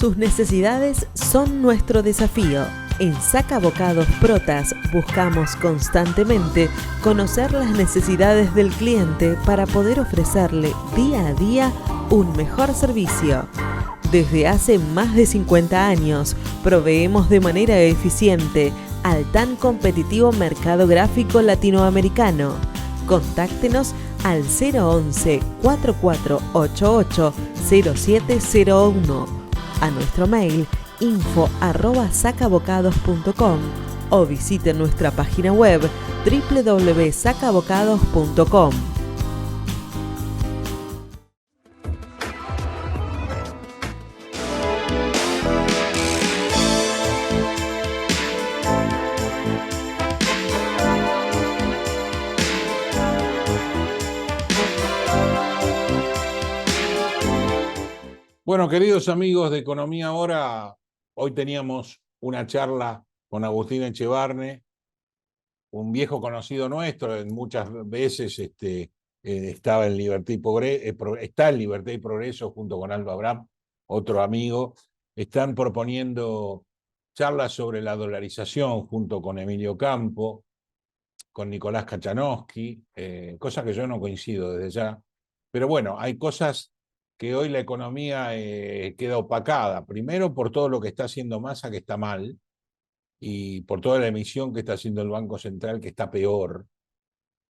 Sus necesidades son nuestro desafío. En Saca Bocados Protas buscamos constantemente conocer las necesidades del cliente para poder ofrecerle día a día un mejor servicio. Desde hace más de 50 años proveemos de manera eficiente al tan competitivo mercado gráfico latinoamericano. Contáctenos al 011 4488 0701, a nuestro mail info@sacabocados.com o visite nuestra página web www.sacabocados.com. Bueno, queridos amigos de Economía Ahora, hoy teníamos una charla con Agustín Echevarne, un viejo conocido nuestro, muchas veces estaba en Libertad y está en Libertad y Progreso junto con Aldo Abraham, otro amigo. Están proponiendo charlas sobre la dolarización junto con Emilio Campo, con Nicolás Kachanowski, cosas que yo no coincido desde ya. Pero bueno, hay cosas que hoy la economía queda opacada. Primero por todo lo que está haciendo Massa, que está mal, y por toda la emisión que está haciendo el Banco Central, que está peor,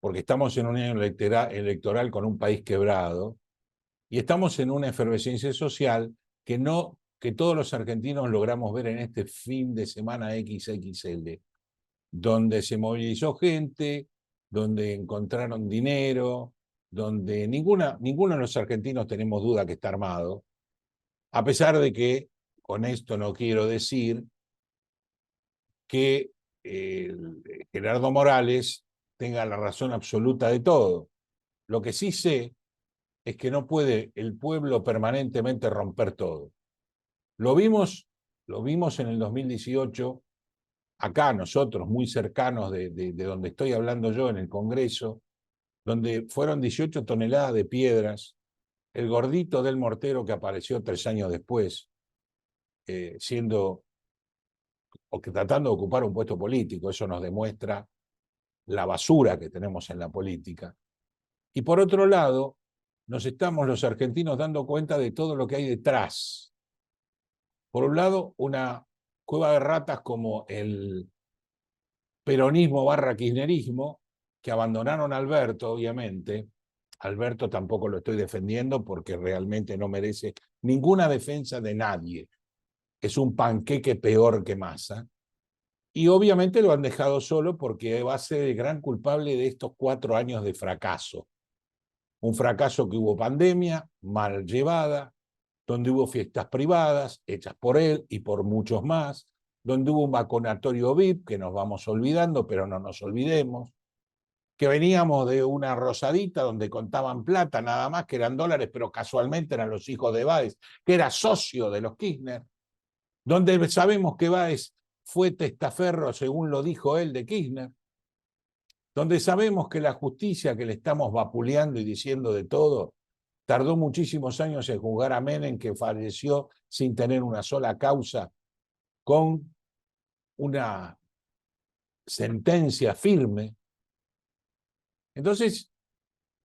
porque estamos en un año electoral con un país quebrado, y estamos en una efervescencia social que todos los argentinos logramos ver en este fin de semana XXL, donde se movilizó gente, donde encontraron dinero, donde ninguno de los argentinos tenemos duda que está armado, a pesar de que, con esto no quiero decir que Gerardo Morales tenga la razón absoluta de todo. Lo que sí sé es que no puede el pueblo permanentemente romper todo. Lo vimos en el 2018, acá nosotros, muy cercanos de donde estoy hablando yo, en el Congreso, donde fueron 18 toneladas de piedras, el gordito del mortero que apareció 3 años después, tratando de ocupar un puesto político. Eso nos demuestra la basura que tenemos en la política. Y por otro lado, nos estamos los argentinos dando cuenta de todo lo que hay detrás. Por un lado, una cueva de ratas como el peronismo / kirchnerismo, que abandonaron a Alberto, obviamente. Alberto tampoco lo estoy defendiendo porque realmente no merece ninguna defensa de nadie. Es un panqueque peor que Massa. Y obviamente lo han dejado solo porque va a ser el gran culpable de estos 4 años de fracaso. Un fracaso que hubo pandemia, mal llevada, donde hubo fiestas privadas hechas por él y por muchos más, donde hubo un vacunatorio VIP, que nos vamos olvidando, pero no nos olvidemos, que veníamos de una rosadita donde contaban plata nada más, que eran dólares, pero casualmente eran los hijos de Báez, que era socio de los Kirchner, donde sabemos que Báez fue testaferro, según lo dijo él, de Kirchner, donde sabemos que la justicia, que le estamos vapuleando y diciendo de todo, tardó muchísimos años en juzgar a Menem, que falleció sin tener una sola causa, con una sentencia firme. Entonces,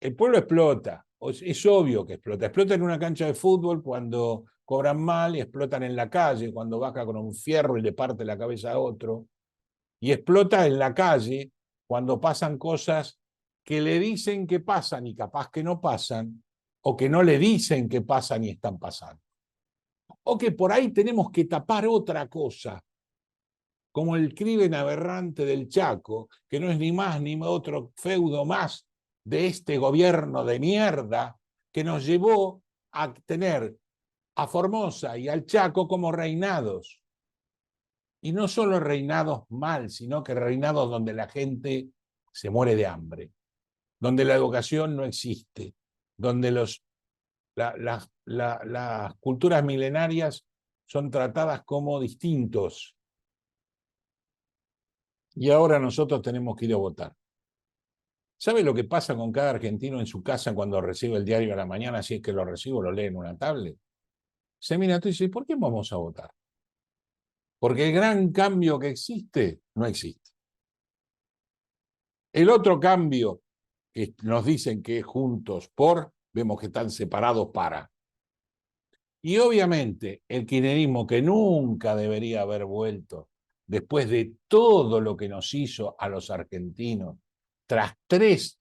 el pueblo explota, es obvio que explota. Explota en una cancha de fútbol cuando cobran mal, y explotan en la calle cuando baja con un fierro y le parte la cabeza a otro, y explota en la calle cuando pasan cosas que le dicen que pasan y capaz que no pasan, o que no le dicen que pasan y están pasando. O que por ahí tenemos que tapar otra cosa, como el crimen aberrante del Chaco, que no es ni más ni otro feudo más de este gobierno de mierda que nos llevó a tener a Formosa y al Chaco como reinados. Y no solo reinados mal, sino que reinados donde la gente se muere de hambre, donde la educación no existe, donde las culturas milenarias son tratadas como distintos. Y ahora nosotros tenemos que ir a votar. ¿Sabe lo que pasa con cada argentino en su casa cuando recibe el diario a la mañana? Si es que lo recibo, lo lee en una tablet. se mira tú y dice, ¿por qué vamos a votar? Porque el gran cambio que existe, no existe. El otro cambio que nos dicen que es juntos por, vemos que están separados para. Y obviamente el kirchnerismo, que nunca debería haber vuelto después de todo lo que nos hizo a los argentinos, tras 3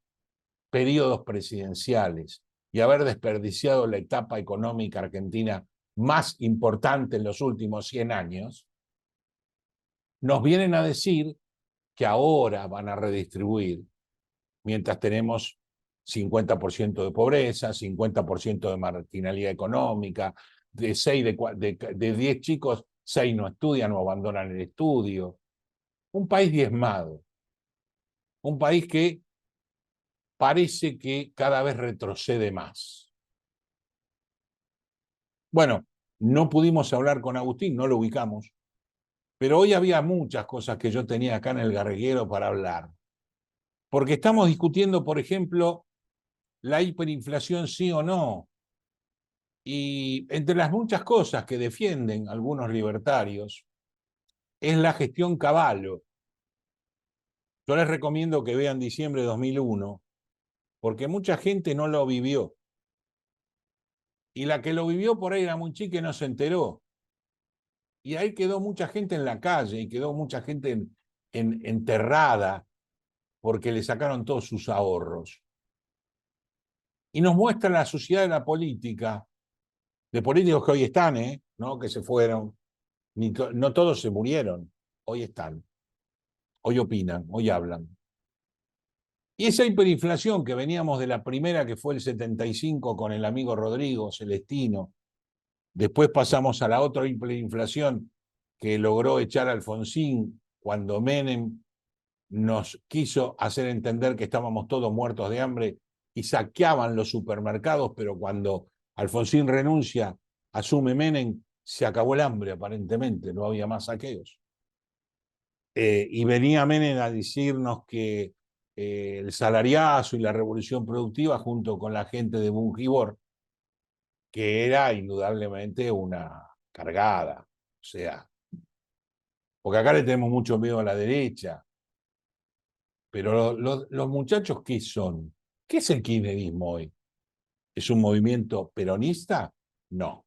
periodos presidenciales y haber desperdiciado la etapa económica argentina más importante en los últimos 100 años, nos vienen a decir que ahora van a redistribuir, mientras tenemos 50% de pobreza, 50% de marginalidad económica, de 10 chicos, 6 no estudian o abandonan el estudio. Un país diezmado, un país que parece que cada vez retrocede más. Bueno, no pudimos hablar con Agustín, no lo ubicamos, pero hoy había muchas cosas que yo tenía acá en el garguero para hablar. Porque estamos discutiendo, por ejemplo, la hiperinflación sí o no. Y entre las muchas cosas que defienden algunos libertarios es la gestión Cavallo. Yo les recomiendo que vean diciembre de 2001, porque mucha gente no lo vivió. Y la que lo vivió por ahí era muy chica y no se enteró. Y ahí quedó mucha gente en la calle y quedó mucha gente enterrada porque le sacaron todos sus ahorros. Y nos muestra la sociedad de la política, de políticos que hoy están, ¿no? Que se fueron. No todos se murieron, hoy están, hoy opinan, hoy hablan. Y esa hiperinflación que veníamos de la primera, que fue el 75 con el amigo Rodrigo Celestino, después pasamos a la otra hiperinflación que logró echar a Alfonsín cuando Menem nos quiso hacer entender que estábamos todos muertos de hambre y saqueaban los supermercados, pero cuando Alfonsín renuncia, asume Menem, se acabó el hambre aparentemente, no había más saqueos. Y venía Menem a decirnos que el salariazo y la revolución productiva junto con la gente de Bungibor, que era indudablemente una cargada, o sea, porque acá le tenemos mucho miedo a la derecha, pero los muchachos, ¿qué son? ¿Qué es el kirchnerismo hoy? ¿Es un movimiento peronista? No.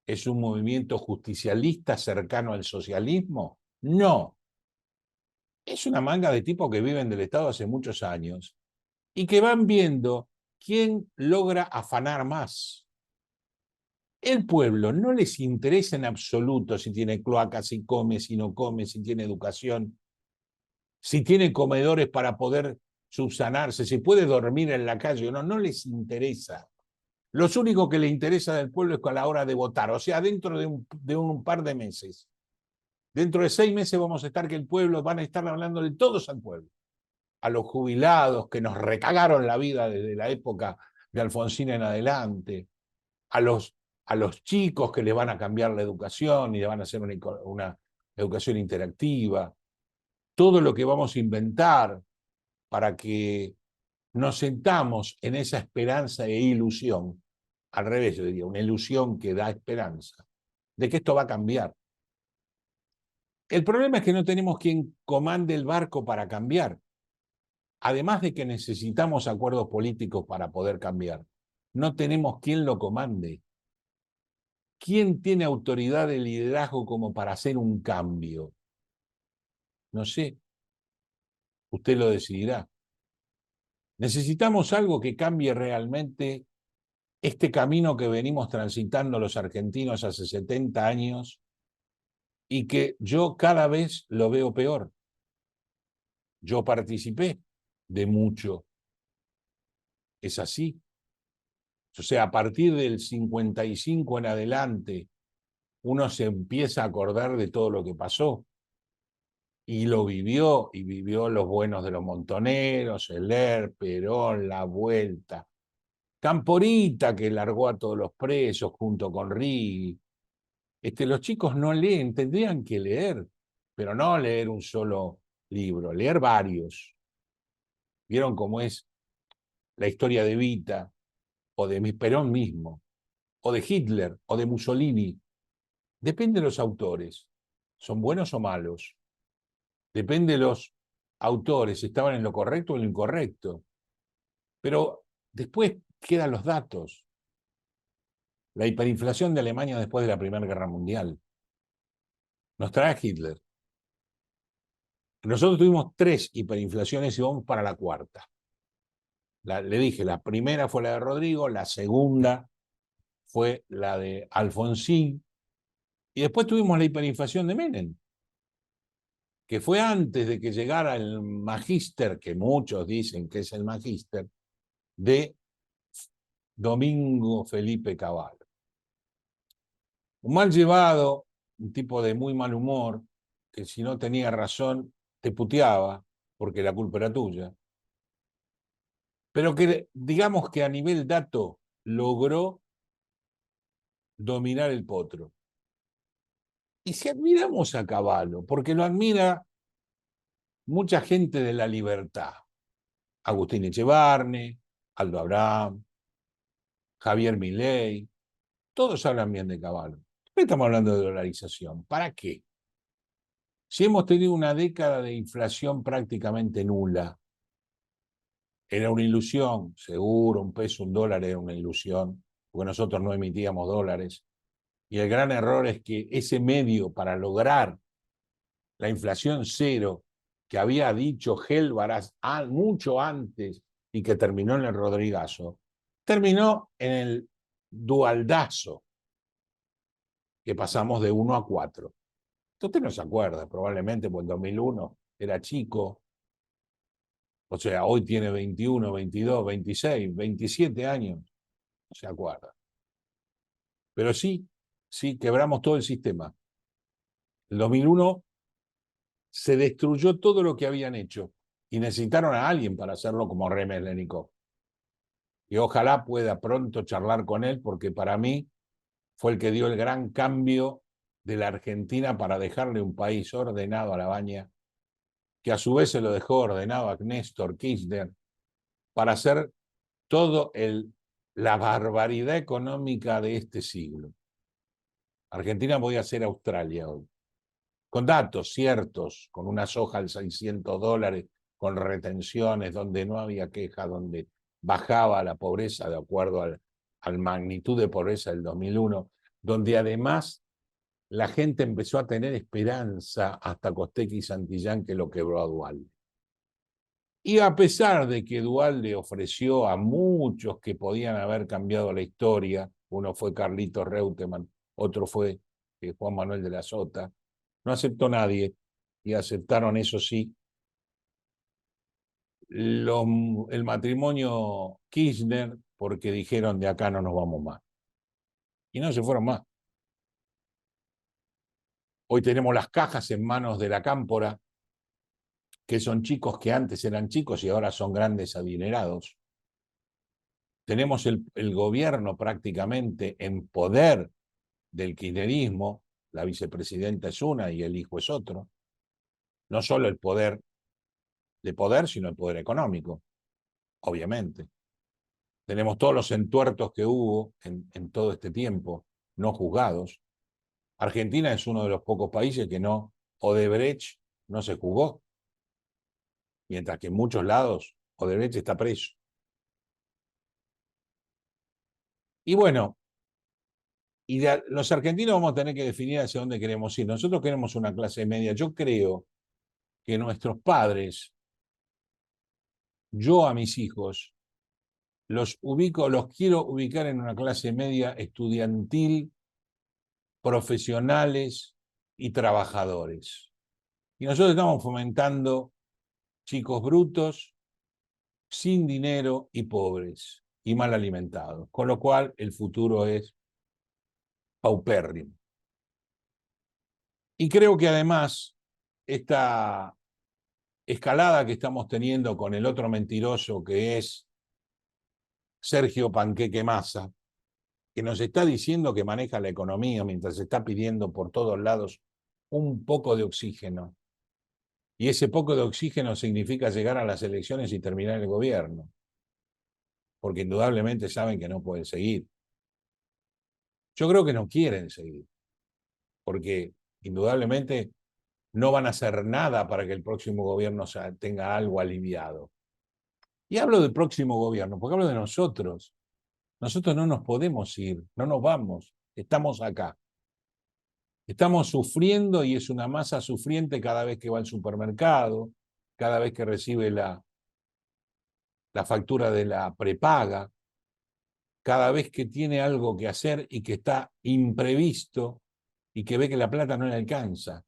¿Es un movimiento justicialista cercano al socialismo? No. Es una manga de tipos que viven del Estado hace muchos años y que van viendo quién logra afanar más. El pueblo no les interesa en absoluto si tiene cloacas, si come, si no come, si tiene educación, si tiene comedores para poder subsanarse, si puede dormir en la calle o no, no les interesa. Lo único que le interesa del pueblo es a la hora de votar, o sea, dentro de un par de meses. Dentro de 6 meses vamos a estar que el pueblo, van a estar hablándole todos al pueblo. A los jubilados que nos recagaron la vida desde la época de Alfonsín en adelante, a los chicos que les van a cambiar la educación y le van a hacer una educación interactiva, todo lo que vamos a inventar para que nos sentamos en esa esperanza e ilusión, al revés yo diría, una ilusión que da esperanza, de que esto va a cambiar. El problema es que no tenemos quien comande el barco para cambiar. Además de que necesitamos acuerdos políticos para poder cambiar, no tenemos quien lo comande. ¿Quién tiene autoridad de liderazgo como para hacer un cambio? No sé, usted lo decidirá. Necesitamos algo que cambie realmente este camino que venimos transitando los argentinos hace 70 años y que yo cada vez lo veo peor. Yo participé de mucho. Es así. O sea, a partir del 55 en adelante, uno se empieza a acordar de todo lo que pasó. Y lo vivió, y vivió los buenos de los montoneros, el Perón, la vuelta. Camporita, que largó a todos los presos junto con Rigui. Los chicos no leen, tendrían que leer, pero no leer un solo libro, leer varios. ¿Vieron cómo es la historia de Evita o de Perón mismo? o de Hitler, o de Mussolini. Depende de los autores. ¿Son buenos o malos? Depende de los autores. ¿Estaban en lo correcto o en lo incorrecto? Pero después quedan los datos. La hiperinflación de Alemania después de la Primera Guerra Mundial. Nos trae Hitler. Nosotros tuvimos 3 hiperinflaciones y vamos para la cuarta. Le dije, la primera fue la de Rodrigo, la segunda fue la de Alfonsín, y después tuvimos la hiperinflación de Menem, que fue antes de que llegara el magíster, que muchos dicen que es el magíster, de Domingo Felipe Cavallo. Un mal llevado, un tipo de muy mal humor, que si no tenía razón te puteaba, porque la culpa era tuya, pero que digamos que a nivel dato logró dominar el potro. Y si admiramos a Cavallo, porque lo admira mucha gente de la libertad, Agustín Echevarne, Aldo Abraham, Javier Milei, todos hablan bien de Cavallo. Estamos hablando de dolarización. ¿Para qué? Si hemos tenido una década de inflación prácticamente nula, era una ilusión, seguro, un peso, un dólar era una ilusión, porque nosotros no emitíamos dólares. Y el gran error es que ese medio para lograr la inflación cero que había dicho Gelbaras mucho antes y que terminó en el Rodrigazo, terminó en el dualdazo, que pasamos de 1 a 4. Usted no se acuerda, probablemente, porque en 2001 era chico, o sea, hoy tiene 21, 22, 26, 27 años, no se acuerda. Pero sí, quebramos todo el sistema. En 2001 se destruyó todo lo que habían hecho y necesitaron a alguien para hacerlo como Remeslenikov. Y ojalá pueda pronto charlar con él, porque para mí fue el que dio el gran cambio de la Argentina para dejarle un país ordenado a la baña, que a su vez se lo dejó ordenado a Néstor Kirchner, para hacer todo la barbaridad económica de este siglo. Argentina podía ser Australia hoy, con datos ciertos, con una soja al $600, con retenciones, donde no había queja, donde bajaba la pobreza de acuerdo al magnitud de pobreza del 2001, donde además la gente empezó a tener esperanza hasta Costequi y Santillán, que lo quebró a Duhalde. Y a pesar de que Duhalde ofreció a muchos que podían haber cambiado la historia, uno fue Carlitos Reutemann, otro fue Juan Manuel de la Sota, no aceptó nadie, y aceptaron, eso sí, el matrimonio Kirchner, porque dijeron de acá no nos vamos más. Y no se fueron más. Hoy tenemos las cajas en manos de la Cámpora, que son chicos que antes eran chicos y ahora son grandes adinerados. Tenemos el gobierno prácticamente en poder del kirchnerismo, la vicepresidenta es una y el hijo es otro. No solo el poder de poder, sino el poder económico, obviamente. Tenemos todos los entuertos que hubo en todo este tiempo, no juzgados. Argentina es uno de los pocos países que Odebrecht no se juzgó, mientras que en muchos lados Odebrecht está preso. Y bueno, los argentinos vamos a tener que definir hacia dónde queremos ir. Nosotros queremos una clase media. Yo creo que nuestros padres, yo a mis hijos, los quiero ubicar en una clase media estudiantil, profesionales y trabajadores. Y nosotros estamos fomentando chicos brutos, sin dinero y pobres y mal alimentados, con lo cual el futuro es paupérrimo. Y creo que además esta escalada que estamos teniendo con el otro mentiroso, que es Sergio Panqueque Massa, que nos está diciendo que maneja la economía mientras se está pidiendo por todos lados un poco de oxígeno. Y ese poco de oxígeno significa llegar a las elecciones y terminar el gobierno, porque indudablemente saben que no pueden seguir. Yo creo que no quieren seguir, porque indudablemente no van a hacer nada para que el próximo gobierno tenga algo aliviado. Y hablo del próximo gobierno, porque hablo de nosotros. Nosotros no nos podemos ir, no nos vamos, estamos acá. Estamos sufriendo y es una masa sufriente cada vez que va al supermercado, cada vez que recibe la factura de la prepaga, cada vez que tiene algo que hacer y que está imprevisto y que ve que la plata no le alcanza.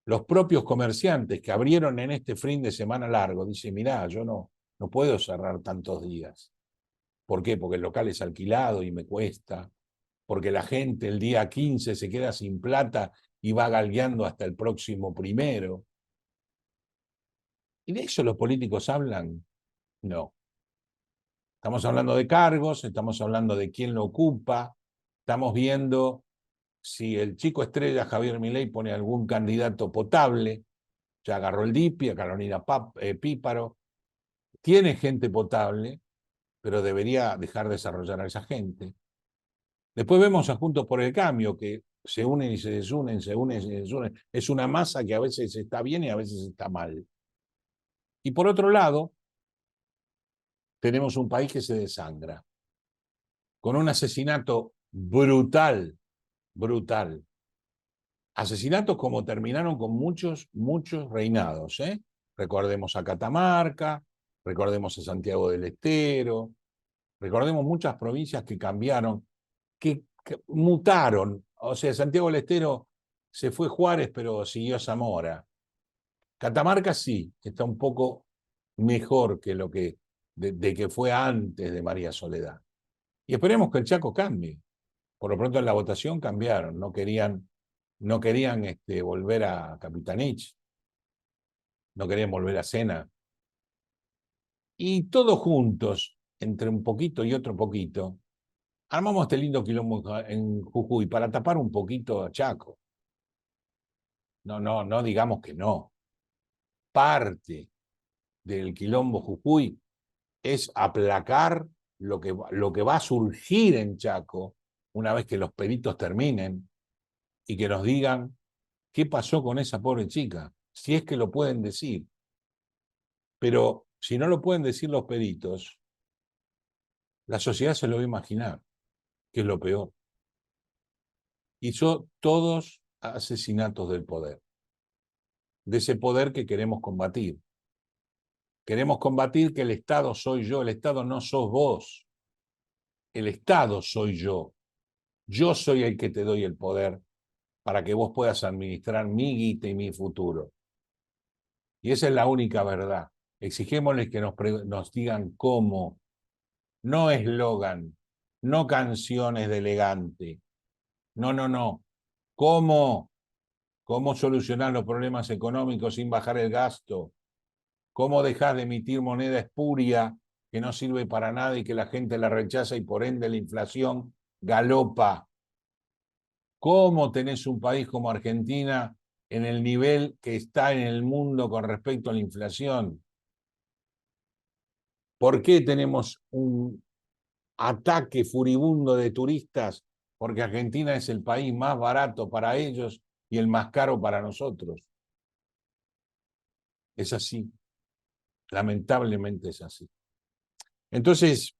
Los propios comerciantes que abrieron en este fin de semana largo dicen, mirá, yo no puedo cerrar tantos días. ¿Por qué? Porque el local es alquilado y me cuesta, porque la gente el día 15 se queda sin plata y va galgueando hasta el próximo 1. ¿Y de eso los políticos hablan? No. Estamos hablando de cargos, estamos hablando de quién lo ocupa, estamos viendo si el chico estrella Javier Milei pone algún candidato potable, ya agarró el DIPI, a Carolina Píparo, tiene gente potable, pero debería dejar de desarrollar a esa gente. Después vemos a Juntos por el Cambio, que se unen y se desunen, se unen y se desunen. Es una masa que a veces está bien y a veces está mal. Y por otro lado, tenemos un país que se desangra, con un asesinato brutal, brutal. Asesinatos como terminaron con muchos reinados, ¿eh? Recordemos a Catamarca, recordemos a Santiago del Estero, recordemos muchas provincias que cambiaron, que mutaron. O sea, Santiago del Estero se fue Juárez, pero siguió Zamora. Catamarca sí, está un poco mejor que lo que de que fue antes de María Soledad. Y esperemos que el Chaco cambie. Por lo pronto en la votación cambiaron, no querían volver a Capitanich, no querían volver a Sena. Y todos juntos, entre un poquito y otro poquito, armamos este lindo quilombo en Jujuy para tapar un poquito a Chaco. No digamos que no. Parte del quilombo Jujuy es aplacar lo que va a surgir en Chaco una vez que los peritos terminen y que nos digan qué pasó con esa pobre chica, si es que lo pueden decir. Pero si no lo pueden decir los peritos, la sociedad se lo va a imaginar, que es lo peor. Y son todos asesinatos del poder, de ese poder que queremos combatir. Queremos combatir que el Estado soy yo, el Estado no sos vos. El Estado soy yo. Yo soy el que te doy el poder para que vos puedas administrar mi guita y mi futuro. Y esa es la única verdad. Exigémosles que nos digan cómo, no eslogan, no canciones de elegante. No. ¿Cómo? ¿Cómo solucionar los problemas económicos sin bajar el gasto? ¿Cómo dejar de emitir moneda espuria que no sirve para nada y que la gente la rechaza y por ende la inflación galopa? ¿Cómo tenés un país como Argentina en el nivel que está en el mundo con respecto a la inflación? ¿Por qué tenemos un ataque furibundo de turistas? Porque Argentina es el país más barato para ellos y el más caro para nosotros. Es así. Lamentablemente es así. Entonces,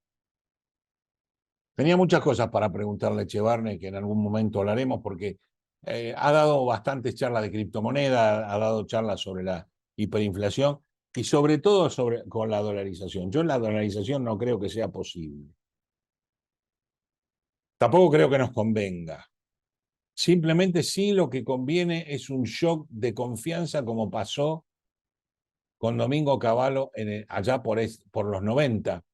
tenía muchas cosas para preguntarle a Echevarne, que en algún momento hablaremos, porque ha dado bastantes charlas de criptomoneda, ha dado charlas sobre la hiperinflación y sobre todo con la dolarización. Yo en la dolarización no creo que sea posible. Tampoco creo que nos convenga. Simplemente sí lo que conviene es un shock de confianza como pasó con Domingo Cavallo allá por los 90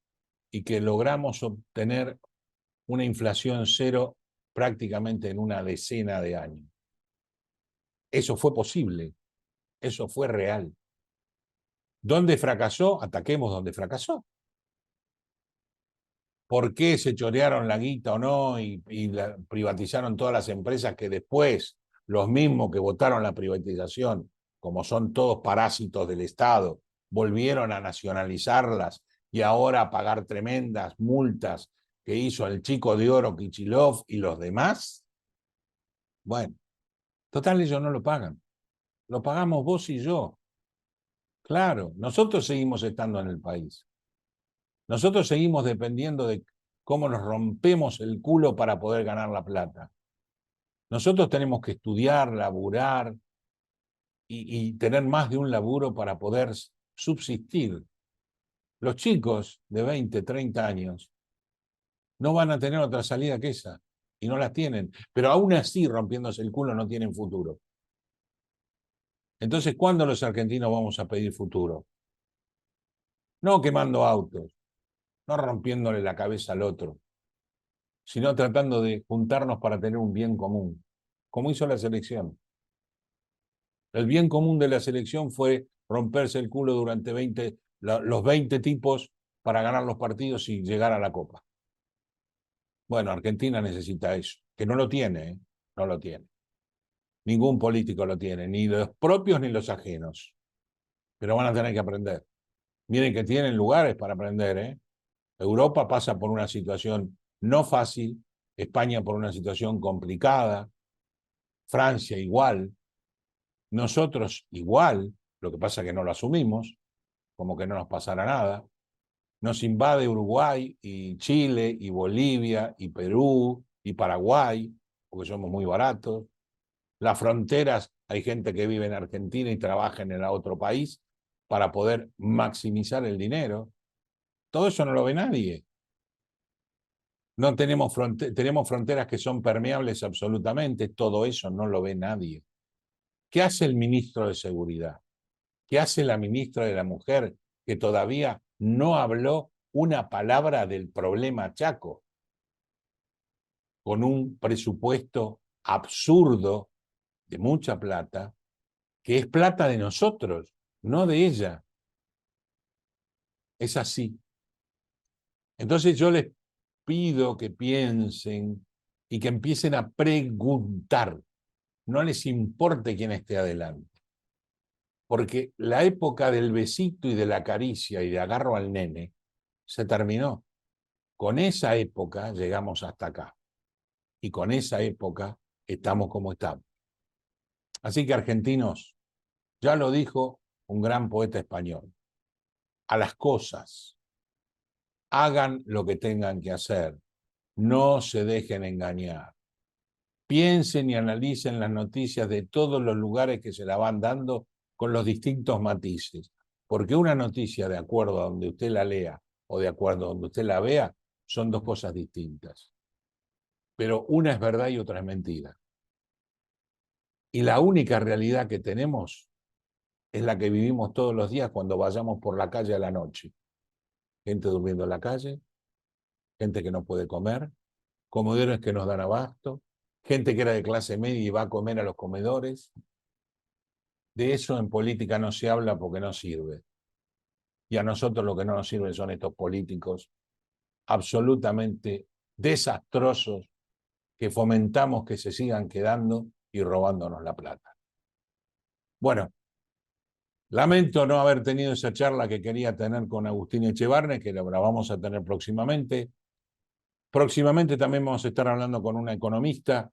y que logramos obtener una inflación cero prácticamente en una decena de años. Eso fue posible, eso fue real. ¿Dónde fracasó? Ataquemos donde fracasó. ¿Por qué se chorearon la guita o no y privatizaron todas las empresas que después los mismos que votaron la privatización, como son todos parásitos del Estado, volvieron a nacionalizarlas y ahora a pagar tremendas multas que hizo el Chico de Oro, Kicillof y los demás, bueno, total ellos no lo pagan. Lo pagamos vos y yo. Claro, nosotros seguimos estando en el país. Nosotros seguimos dependiendo de cómo nos rompemos el culo para poder ganar la plata. Nosotros tenemos que estudiar, laburar y tener más de un laburo para poder subsistir. Los chicos de 20, 30 años no van a tener otra salida que esa y no la tienen, pero aún así rompiéndose el culo no tienen futuro. Entonces, ¿cuándo los argentinos vamos a pedir futuro? No quemando autos, no rompiéndole la cabeza al otro, sino tratando de juntarnos para tener un bien común, como hizo la selección. El bien común de la selección fue romperse el culo durante los 20 tipos para ganar los partidos y llegar a la Copa. Bueno, Argentina necesita eso, que no lo tiene, ¿eh? No lo tiene. Ningún político lo tiene, ni los propios ni los ajenos. Pero van a tener que aprender. Miren que tienen lugares para aprender, ¿eh? Europa pasa por una situación no fácil, España por una situación complicada, Francia igual, nosotros igual, lo que pasa es que no lo asumimos, como que no nos pasara nada. Nos invade Uruguay y Chile y Bolivia y Perú y Paraguay, porque somos muy baratos. Las fronteras, hay gente que vive en Argentina y trabaja en el otro país para poder maximizar el dinero. Todo eso no lo ve nadie. No tenemos fronteras que son permeables absolutamente, todo eso no lo ve nadie. ¿Qué hace el ministro de Seguridad? ¿Qué hace la ministra de la Mujer que todavía no habló una palabra del problema Chaco? Con un presupuesto absurdo de mucha plata, que es plata de nosotros, no de ella. Es así. Entonces yo les pido que piensen y que empiecen a preguntar. No les importe quién esté adelante. Porque la época del besito y de la caricia y de agarro al nene se terminó. Con esa época llegamos hasta acá. Y con esa época estamos como estamos. Así que, argentinos, ya lo dijo un gran poeta español, a las cosas, hagan lo que tengan que hacer, no se dejen engañar. Piensen y analicen las noticias de todos los lugares que se la van dando con los distintos matices, porque una noticia, de acuerdo a donde usted la lea o de acuerdo a donde usted la vea, son dos cosas distintas. Pero una es verdad y otra es mentira. Y la única realidad que tenemos es la que vivimos todos los días cuando vayamos por la calle a la noche. Gente durmiendo en la calle, gente que no puede comer, comedores que nos dan abasto, gente que era de clase media y va a comer a los comedores. De eso en política no se habla porque no sirve. Y a nosotros lo que no nos sirve son estos políticos absolutamente desastrosos que fomentamos que se sigan quedando y robándonos la plata. Bueno, lamento no haber tenido esa charla que quería tener con Agustín Echevarne, que la vamos a tener próximamente. Próximamente también vamos a estar hablando con una economista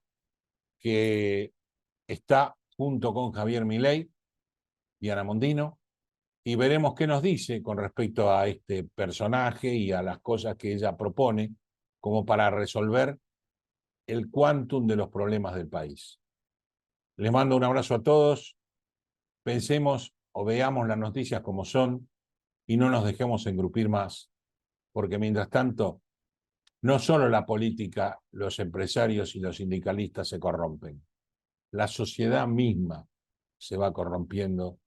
que está junto con Javier Milei y Ana Mondino, y veremos qué nos dice con respecto a este personaje y a las cosas que ella propone como para resolver el quantum de los problemas del país. Les mando un abrazo a todos, pensemos o veamos las noticias como son y no nos dejemos engrupir más, porque mientras tanto, no solo la política, los empresarios y los sindicalistas se corrompen, la sociedad misma se va corrompiendo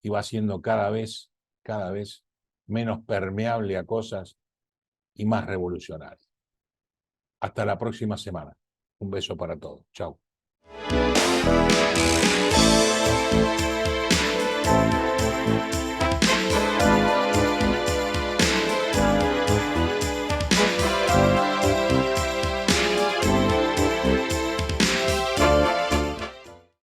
y va siendo cada vez menos permeable a cosas y más revolucionaria. Hasta la próxima semana. Un beso para todos. Chau.